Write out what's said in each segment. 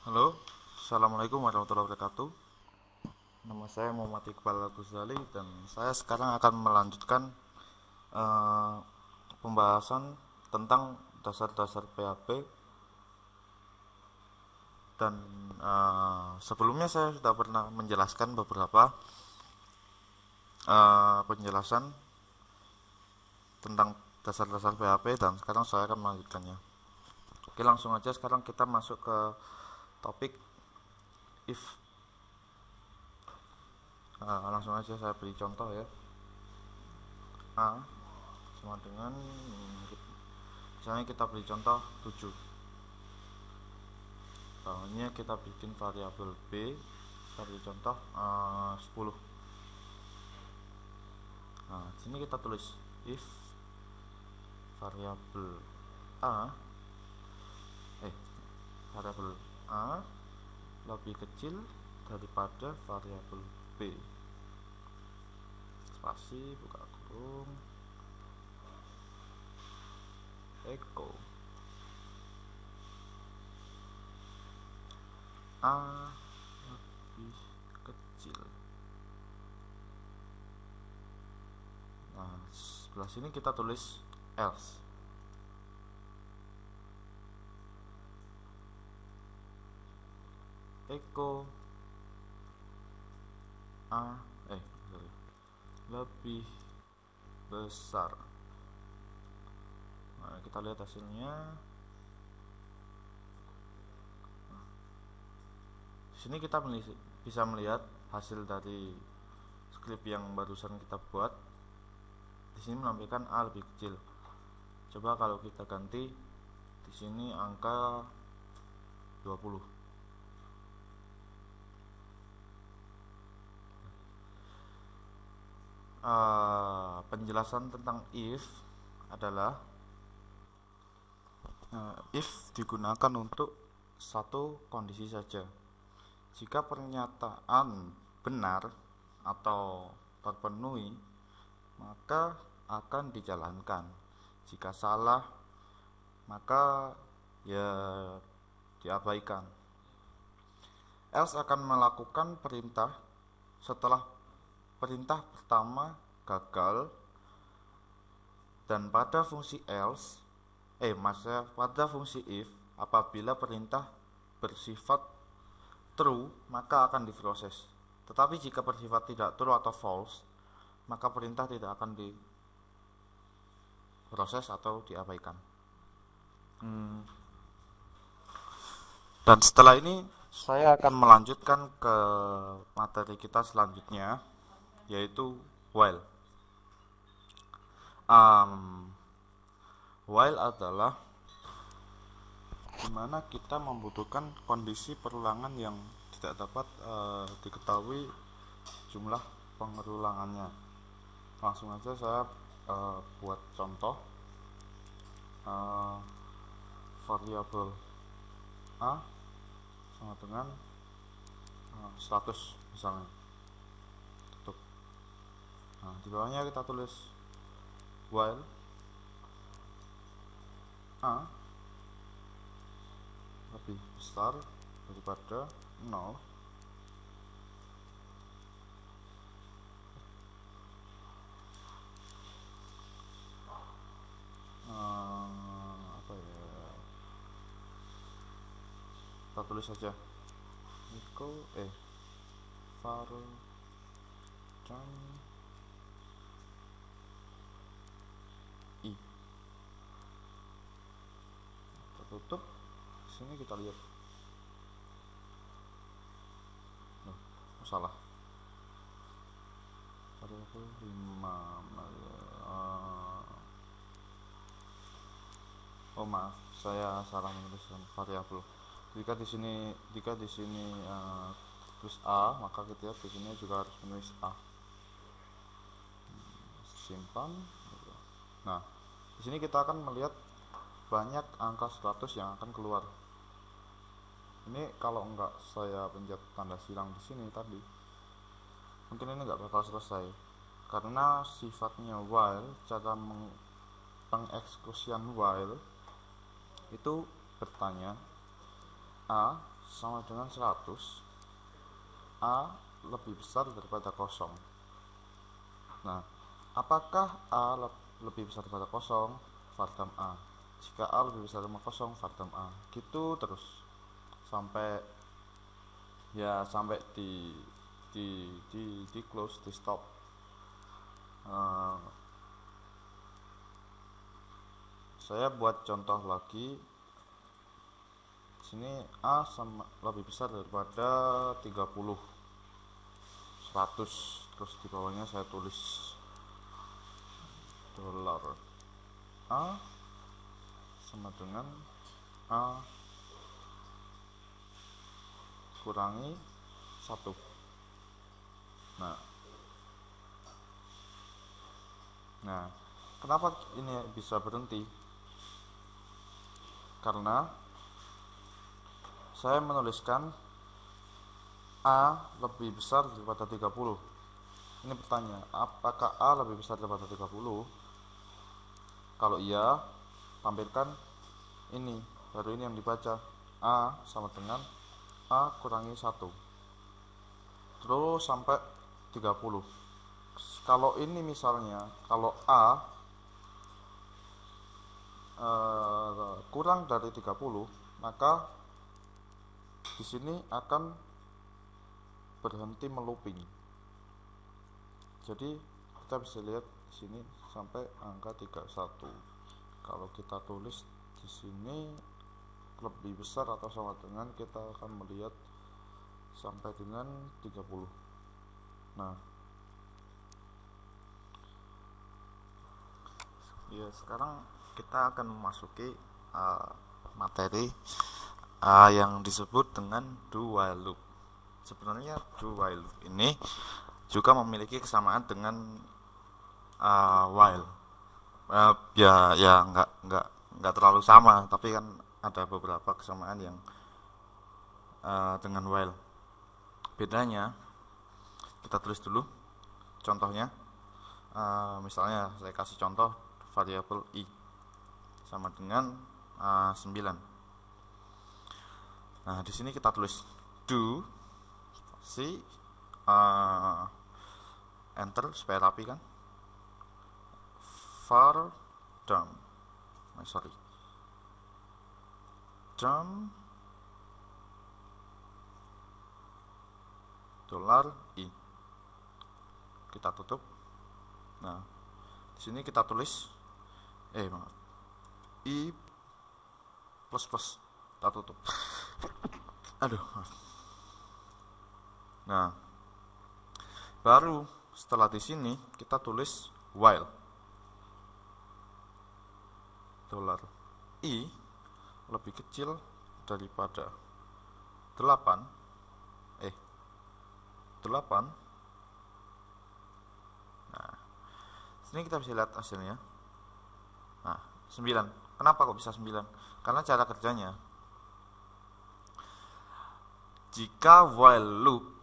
Halo, Assalamualaikum warahmatullahi wabarakatuh. Nama saya Muhammad Iqbal Ghazali dan saya sekarang akan melanjutkan eh, pembahasan tentang dasar-dasar PHP dan sebelumnya saya sudah pernah menjelaskan beberapa penjelasan tentang dasar-dasar PHP dan sekarang saya akan melanjutkannya. Oke, langsung aja sekarang kita masuk ke topik if. Langsung aja saya beri contoh ya. A sama dengan, misalnya kita beri contoh 7. Bawahnya kita bikin variabel B, kita beri contoh 10. Nah, sini kita tulis if variabel A variabel A lebih kecil daripada variabel B, spasi buka kurung echo A lebih kecil. Nah, sebelah sini kita tulis else. Echo A lebih besar. Nah, kita lihat hasilnya. Di sini kita bisa melihat hasil dari script yang barusan kita buat. Di sini menampilkan A lebih kecil. Coba kalau kita ganti di sini angka 20. Penjelasan tentang if adalah if digunakan untuk satu kondisi saja. Jika pernyataan benar atau terpenuhi, maka akan dijalankan. Jika salah, maka ya diabaikan. Else akan melakukan perintah setelah perintah pertama gagal, dan pada fungsi else pada fungsi if, apabila perintah bersifat true maka akan diproses. Tetapi jika bersifat tidak true atau false, maka perintah tidak akan diproses atau diabaikan. Dan setelah ini saya akan melanjutkan ke materi kita selanjutnya, yaitu while. While adalah dimana kita membutuhkan kondisi perulangan yang tidak dapat diketahui jumlah pengulangannya. Langsung aja saya buat contoh variabel A sama dengan 100 misalnya. Tutup. Nah, di bawahnya kita tulis while A lebih besar daripada 0, kita tulis saja var i. Kita tutup. Sini kita lihat. Salah. 5. Maaf, saya salah menuliskan variabel. Jika di sini tulis A, maka kita di sini juga harus menulis A. Simpan. Nah, di sini kita akan melihat banyak angka 100 yang akan keluar. Ini kalau enggak saya pencet tanda silang di sini tadi, mungkin ini enggak bakal selesai, karena sifatnya while, cara pengeksekusian while itu bertanya A sama dengan 100, A lebih besar daripada kosong. Nah, apakah A lebih besar daripada kosong? Vardam A. Jika A lebih besar daripada kosong, Vardam A. Gitu terus sampai sampai di close, di stop. Saya buat contoh lagi. Sini A lebih besar daripada 30, 100, terus di bawahnya saya tulis dolar. A sama dengan A kurangi 1. Nah, kenapa ini bisa berhenti? Karena saya menuliskan A lebih besar daripada 30. Ini pertanyaan, apakah A lebih besar daripada 30? Kalau iya, tampilkan ini, baru ini yang dibaca. A sama dengan A kurangi 1. Terus sampai 30. Kalau ini misalnya, kalau A kurang dari 30, maka di sini akan berhenti melooping. Jadi kita bisa lihat di sini sampai angka 31. Kalau kita tulis di sini lebih besar atau sama dengan, kita akan melihat sampai dengan 30. Nah, ya sekarang kita akan memasuki materi yang disebut dengan do while loop. Sebenarnya do while loop ini juga memiliki kesamaan dengan while. Ya nggak terlalu sama, tapi kan ada beberapa kesamaan yang dengan while. Bedanya kita tulis dulu contohnya. Misalnya saya kasih contoh variabel i sama dengan 9. Nah, di sini kita tulis do enter supaya rapi kan. Vardam dolar i. Kita tutup. Nah, di sini kita tulis i plus kita tutup. Aduh. Nah, baru setelah di sini kita tulis while dolar i lebih kecil daripada 8. Nah, sini kita bisa lihat hasilnya. Nah, 9. Kenapa kok bisa 9? Karena cara kerjanya, jika while loop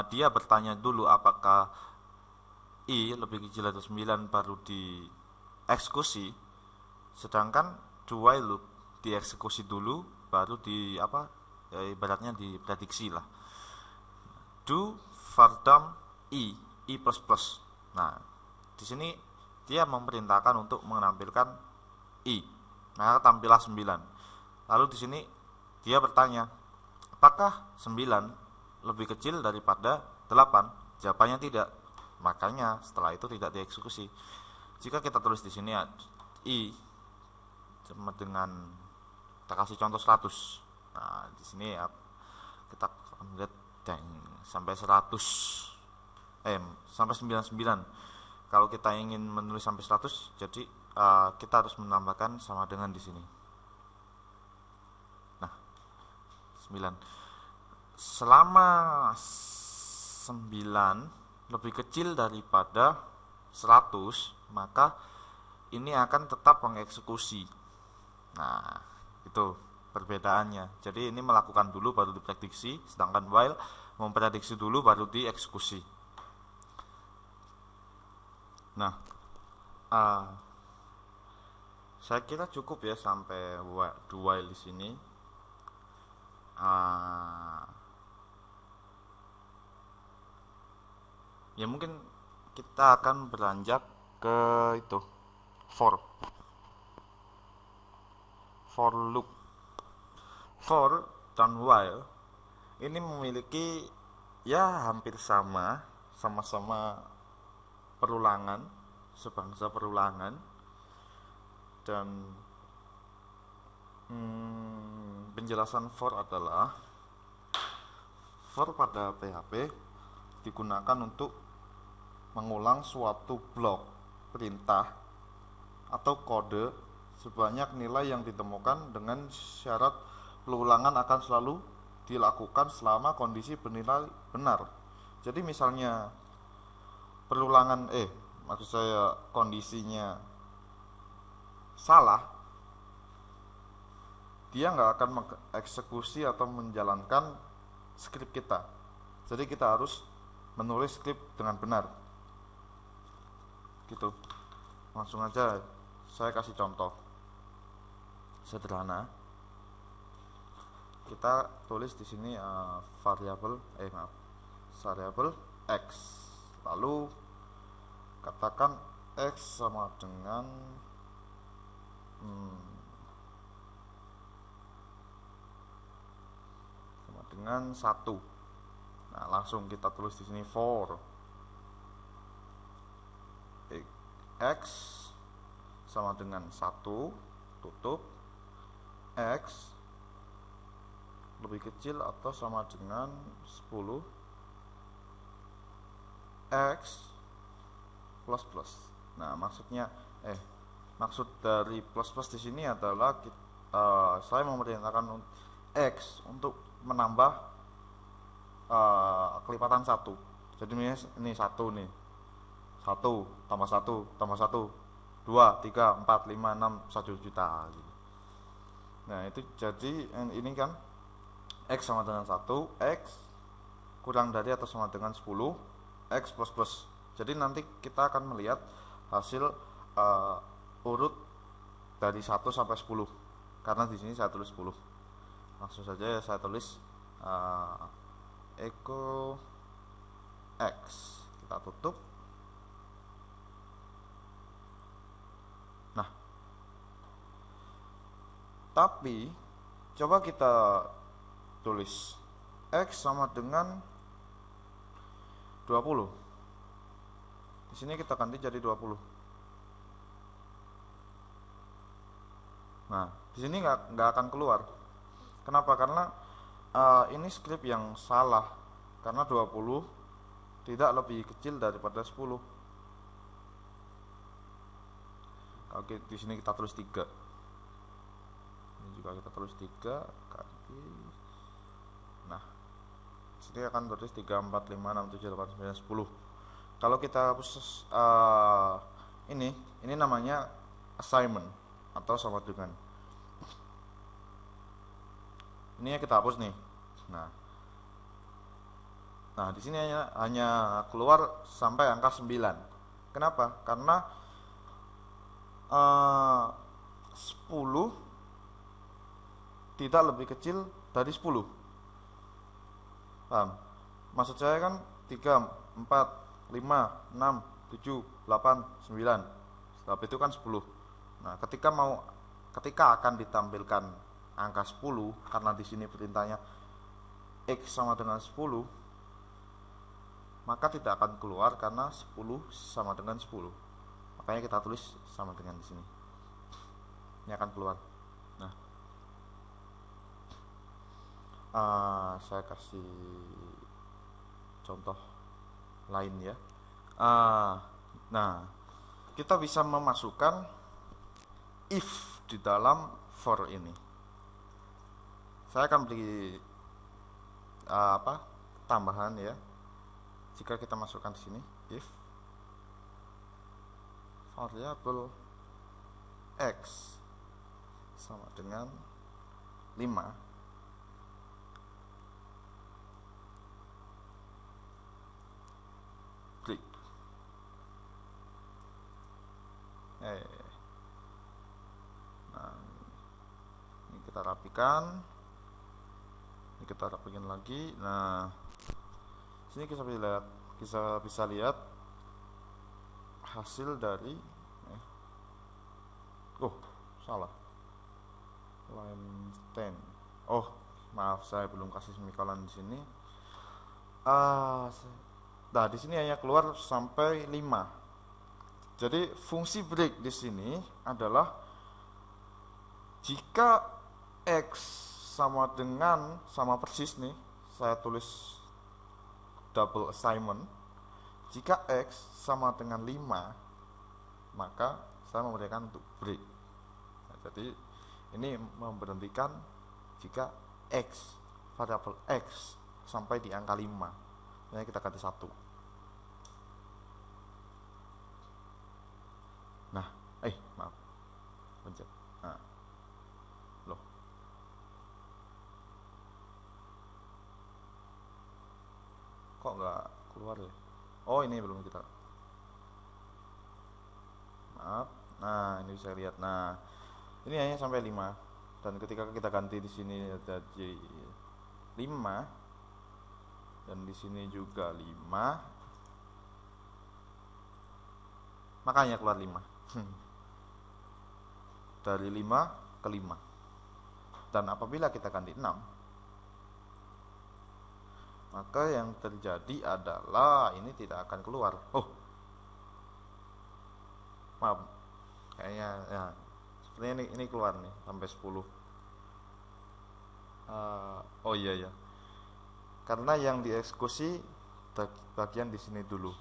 dia bertanya dulu apakah i lebih kecil dari 9 baru dieksekusi, sedangkan do while loop dieksekusi dulu baru ibaratnya diprediksi lah. Do Vardam i plus. Nah, di sini dia memerintahkan untuk menampilkan i, maka tampillah 9. Lalu di sini dia bertanya, apakah 9 lebih kecil daripada 8? Jawabannya tidak. Makanya setelah itu tidak dieksekusi. Jika kita tulis di sini i sama dengan, kita kasih contoh 100. Nah, di sini kita lihat sampai 100 sampai 99. Kalau kita ingin menulis sampai 100, jadi kita harus menambahkan sama dengan di sini. Nah, 9. Selama 9 lebih kecil daripada 100, maka ini akan tetap mengeksekusi. Nah, itu perbedaannya. Jadi ini melakukan dulu baru diprediksi, sedangkan while memprediksi dulu baru dieksekusi. Nah, saya kira cukup ya sampai do while di sini. Ah, ya mungkin kita akan beranjak ke itu for loop. For dan while ini memiliki ya hampir sama-sama perulangan, sebangsa perulangan. Dan penjelasan for adalah for pada PHP digunakan untuk mengulang suatu blok perintah atau kode sebanyak nilai yang ditemukan dengan syarat pengulangan akan selalu dilakukan selama kondisi bernilai benar. Jadi misalnya perulangan maksud saya kondisinya salah, dia nggak akan mengeksekusi atau menjalankan skrip kita. Jadi kita harus menulis skrip dengan benar. Gitu. Langsung aja saya kasih contoh sederhana. Kita tulis di sini variabel x. Lalu katakan x sama dengan dengan 1. Nah, langsung kita tulis di sini for x sama dengan 1 tutup x lebih kecil atau sama dengan 10 x plus plus. Nah, maksud dari plus plus di sini adalah saya memerintahkan x untuk menambah kelipatan 1. Jadi ini 1 nih. 1 tambah 1 tambah 1 2, 3, 4, 5, 6, 1 juta gitu. Nah, itu jadi ini kan x sama dengan 1, x kurang dari atau sama dengan 10, x plus plus. Jadi nanti kita akan melihat hasil urut dari 1 sampai 10. Karena di sini saya tulis 10. Langsung saja saya tulis echo x. Kita tutup. Nah, tapi coba kita tulis x sama dengan 20. Di sini kita ganti jadi 20. Nah, di sini nggak akan keluar. Kenapa? Karena ini skrip yang salah. Karena 20 tidak lebih kecil daripada 10. Oke, di sini kita tulis 3. Ini juga kita tulis 3 kali. Nah, di sini akan tulis 3, 4, 5, 6, 7, 8, 9, 10. Kalau kita hapus ini namanya assignment atau sama dengan. Ini kita hapus nih. Nah, di sini hanya keluar sampai angka 9. Kenapa? Karena 10 tidak lebih kecil dari 10. Paham? Maksud saya kan 3, 4, 5, 6, 7, 8, 9. Sebab itu kan 10. Nah, ketika akan ditampilkan angka 10, karena di sini perintahnya x sama dengan 10, maka tidak akan keluar karena 10 sama dengan 10. Makanya kita tulis sama dengan di sini. Ini akan keluar. Nah, saya kasih contoh lain ya. Nah, kita bisa memasukkan if di dalam for ini. Saya akan beri tambahan ya. Jika kita masukkan di sini if variabel x sama dengan 5, break. Nah, ini kita rapikan. Ini kita rapikan lagi. Nah, sini kita bisa lihat hasil dari salah, line 10. Oh, maaf, saya belum kasih semikolon di sini. Nah, di sini hanya keluar sampai 5. Jadi fungsi break di sini adalah jika X sama persis nih, saya tulis double assignment. Jika X sama dengan 5, maka saya memberikan untuk break. Nah, jadi ini memberhentikan jika variabel X sampai di angka 5. Nah, kita ganti 1. Nah, maaf, pencet. Nah, loh, kok nggak keluar ya? Oh, ini belum kita. Maaf. Nah, ini bisa lihat. Nah, ini hanya sampai 5. Dan ketika kita ganti di sini jadi 5 dan di sini juga 5, makanya keluar 5. Dari 5 ke 5. Dan apabila kita ganti 6, maka yang terjadi adalah ini tidak akan keluar. Oh, maaf, kayaknya ya sepertinya ini keluar nih sampai 10. Oh iya ya, karena yang dieksekusi bagian di sini dulu,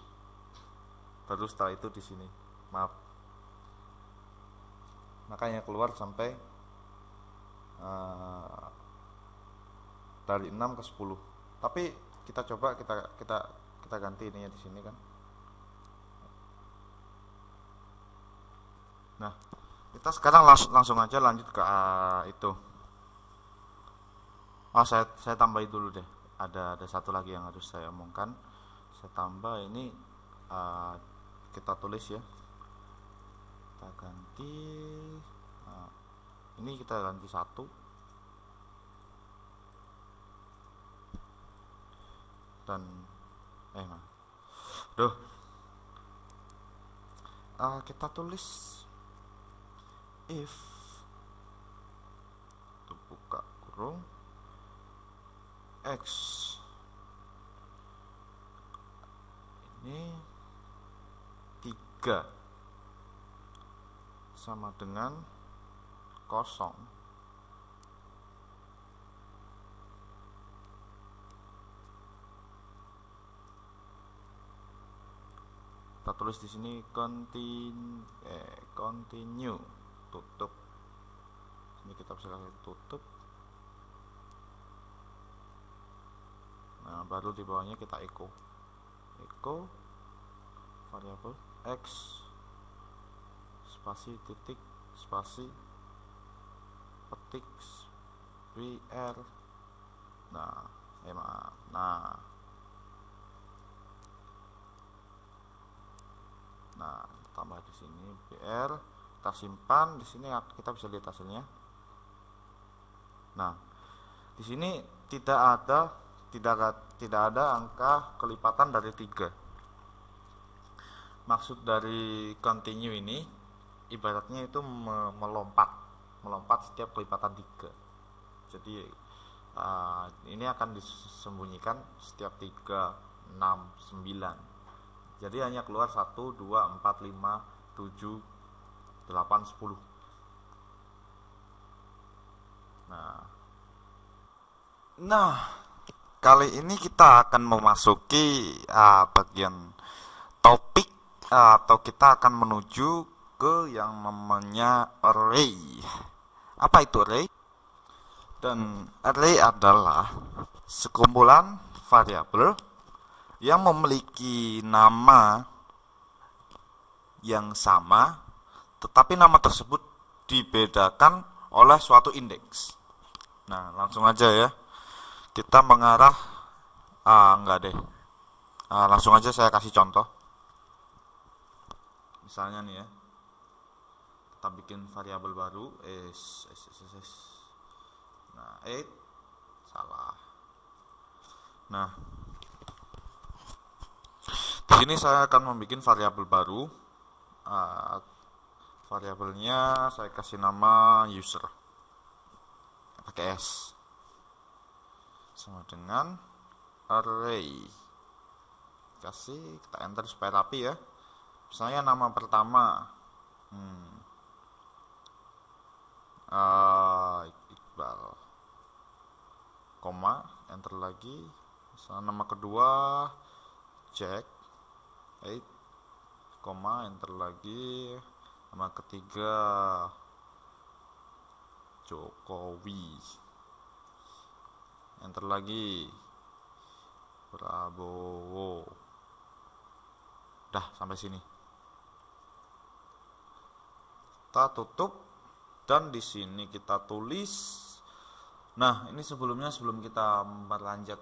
baru setelah itu di sini. Maaf, makanya keluar sampai dari 6 ke 10. Tapi kita coba kita ganti ininya di sini kan. Nah, kita sekarang langsung aja lanjut ke itu. Saya tambahin dulu deh. Ada satu lagi yang harus saya omongkan. Saya tambah ini, kita tulis ya. Kita ganti. Ini kita ganti 1. Dan kita tulis if buka kurung X ini 3 sama dengan 0. Kita tulis di sini continue, tutup. Ini kita bisa kasih tutup. Nah, baru di bawahnya kita echo variabel X spasi titik spasi petik BR. Nah, tambah di sini BR, kita simpan. Di sini kita bisa lihat hasilnya. Nah, di sini tidak ada angka kelipatan dari 3. Maksud dari continue ini ibaratnya itu melompat setiap kelipatan 3. Jadi ini akan disembunyikan setiap 3, 6, 9. Jadi hanya keluar 1, 2, 4, 5, 7, 8, 10. Nah, kali ini kita akan memasuki bagian topik, atau kita akan menuju ke yang namanya array. Apa itu array? Dan array adalah sekumpulan variabel yang memiliki nama yang sama, tetapi nama tersebut dibedakan oleh suatu indeks. Nah, langsung aja ya, kita mengarah langsung aja saya kasih contoh. Misalnya nih ya, kita bikin variabel baru. Nah, salah. Nah, di sini saya akan membuat variabel baru. Variabelnya saya kasih nama user pakai S, sama dengan array. Kita enter supaya rapi ya. Misalnya nama pertama Iqbal, koma, enter lagi. Misalnya nama kedua Jack 8, koma, enter lagi. Nama ketiga Jokowi, enter lagi. Prabowo. Udah sampai sini. Kita tutup dan di sini kita tulis. Nah, ini sebelum kita berlanjut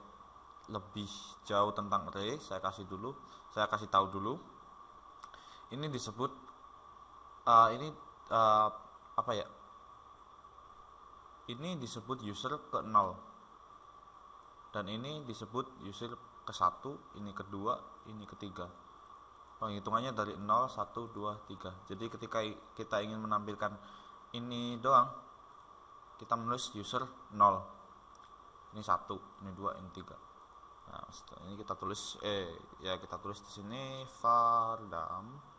lebih jauh tentang array, saya kasih tahu dulu. Ini disebut apa ya? Ini disebut user ke 0. Dan ini disebut user ke 1, ini kedua, ini ketiga. Penghitungannya dari 0, 1, 2, 3. Jadi ketika kita ingin menampilkan ini doang, kita menulis user 0. Ini 1, ini 2, ini 3. Nah, setelah ini kita tulis kita tulis di sini vardam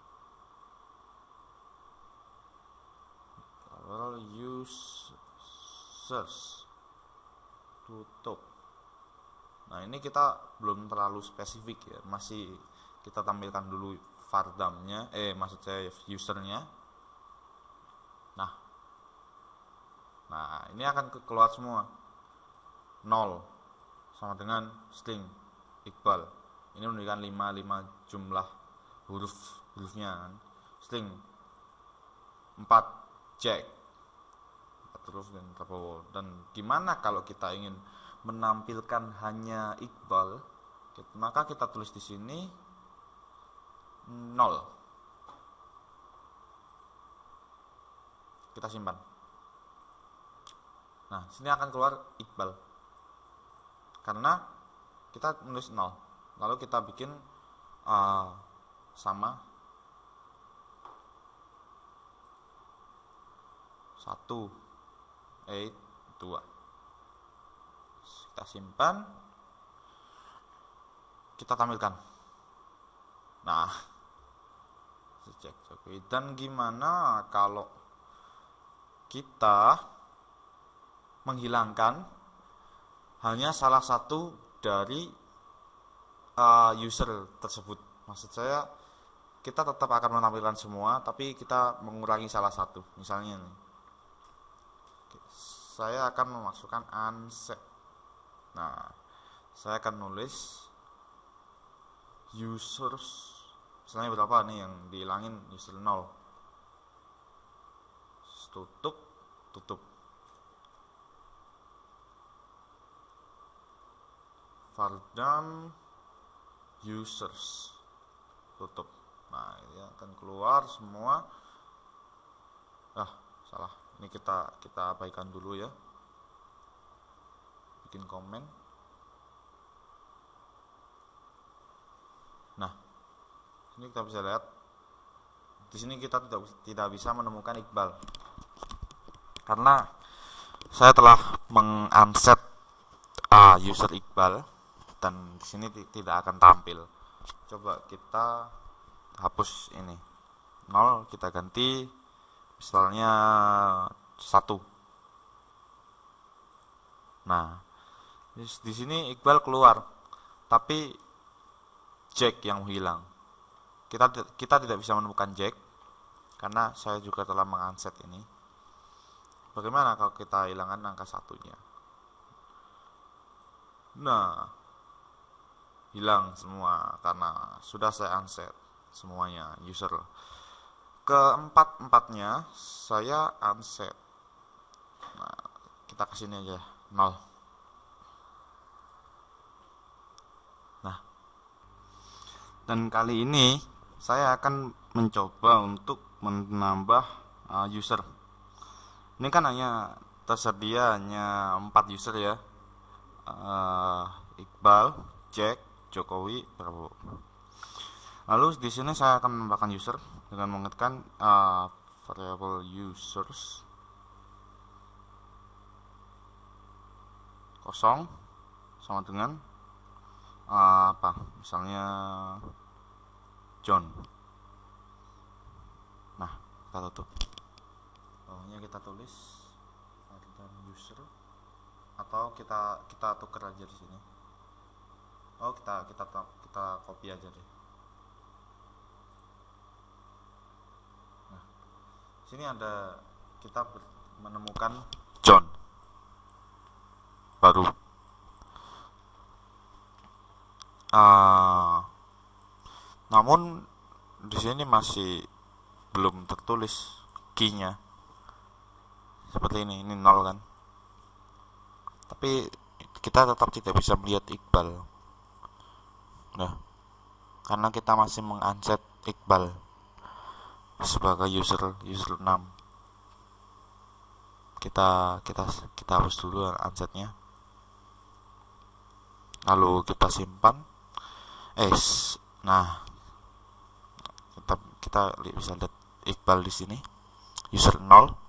users, tutup. Nah, ini kita belum terlalu spesifik ya, masih kita tampilkan dulu vardamnya, maksud saya usernya. Nah, ini akan keluar semua 0 sama dengan string Iqbal. Ini menunjukkan 5 jumlah hurufnya kan. String 4 Jack, terus dan Prabowo. Dan gimana kalau kita ingin menampilkan hanya Iqbal, maka kita tulis di sini 0. Kita simpan. Nah, sini akan keluar Iqbal karena kita nulis 0. Lalu kita bikin sama 1, 8, 2. Kita simpan, kita tampilkan. Nah, cek. Dan gimana kalau kita menghilangkan hanya salah satu dari user tersebut? Maksud saya, kita tetap akan menampilkan semua, tapi kita mengurangi salah satu. Misalnya nih, saya akan memasukkan unset. Nah, saya akan nulis users, misalnya berapa nih yang dihilangin, user 0. Tutup. Vardam users, tutup. Nah, ini akan keluar semua. Salah. Ini kita abaikan dulu ya. Bikin komen. Nah, ini kita bisa lihat. Di sini kita tidak bisa menemukan Iqbal karena saya telah mengunset user Iqbal, dan di sini tidak akan tampil. Coba kita hapus ini 0, kita ganti misalnya 1. Nah, di sini Iqbal keluar, tapi Jack yang hilang. Kita tidak bisa menemukan Jack karena saya juga telah mengunset ini. Bagaimana kalau kita hilangkan angka 1-nya? Nah, hilang semua karena sudah saya unset semuanya user. Keempat-empatnya saya unset. Nah, kita kesini aja 0. Nah, dan kali ini saya akan mencoba untuk menambah user. Ini kan hanya tersedia 4 user ya. Iqbal, Jack, Jokowi, Prabowo. Lalu di sini saya akan menambahkan user dengan mengetikkan variable users kosong sama dengan apa? Misalnya John. Nah, kita tutup. Bawahnya kita tulis dan user atau kita tuker aja di sini. Oh, kita copy aja deh. Nah, sini ada kita menemukan John baru. Namun di sini masih belum tertulis key-nya. Seperti ini 0 kan. Tapi kita tetap tidak bisa melihat Iqbal. Nah, karena kita masih mengunset Iqbal sebagai user 6. Kita hapus dulu unsetnya. Lalu kita simpan. Nah, kita bisa lihat Iqbal di sini. User 0.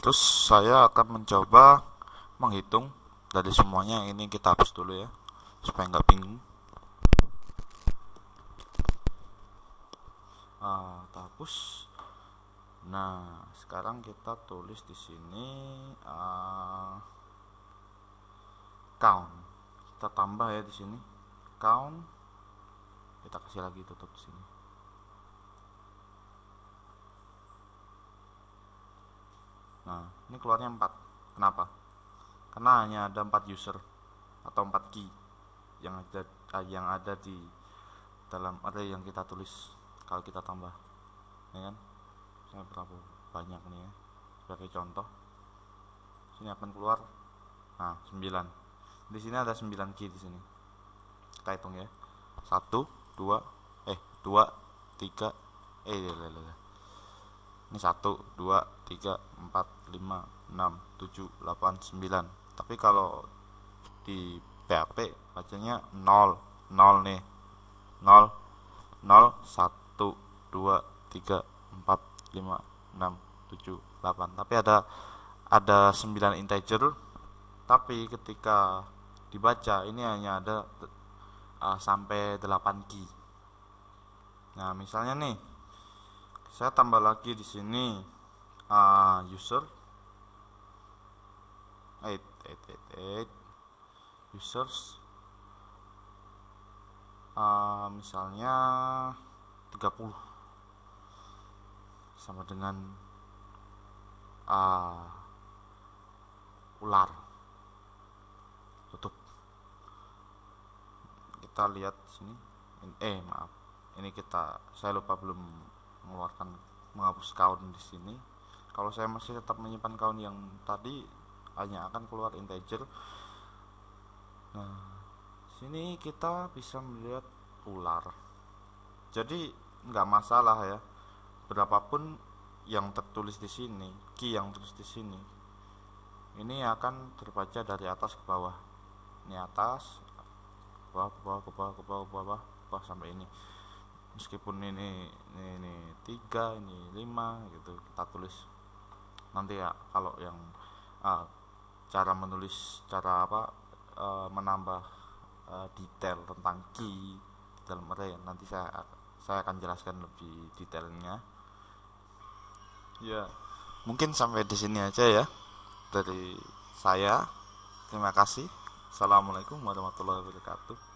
Terus saya akan mencoba menghitung dari semuanya. Ini kita hapus dulu ya, supaya nggak bingung. Kita hapus. Nah, sekarang kita tulis di sini count. Kita tambah ya di sini count. Kita kasih lagi tutup di sini. Nah, ini keluarnya 4. Kenapa? Karena hanya ada 4 user atau 4 key yang ada di dalam array yang kita tulis. Kalau kita tambah, ya kan? Saya berapa banyak nih ya, sebagai contoh. Sini akan keluar 9. Di sini ada 9 key di sini. Kita hitung ya. 1 2 3 ini 1 2 3 4 5 6 7 8 9. Tapi kalau di PHP bacanya 0 nih. 0 0 1 2 3 4 5 6 7 8. Tapi ada 9 integer. Tapi ketika dibaca ini hanya ada sampai 8 key. Nah, misalnya nih saya tambah lagi di sini user 8 users misalnya 30 sama dengan ular. Tutup. Kita lihat sini. Ini saya lupa belum menghapus count di sini. Kalau saya masih tetap menyimpan count yang tadi, hanya akan keluar integer. Nah, sini kita bisa melihat ular. Jadi nggak masalah ya, berapapun yang tertulis di sini, key yang tertulis di sini, ini akan terbaca dari atas ke bawah. Ini atas, ke bawah sampai ini. Meskipun ini 3, ini 5 gitu, kita tulis. Nanti ya kalau yang cara menulis, menambah detail tentang key dalam array, nanti saya akan jelaskan lebih detailnya. Ya, mungkin sampai di sini aja ya dari saya. Terima kasih. Assalamualaikum warahmatullahi wabarakatuh.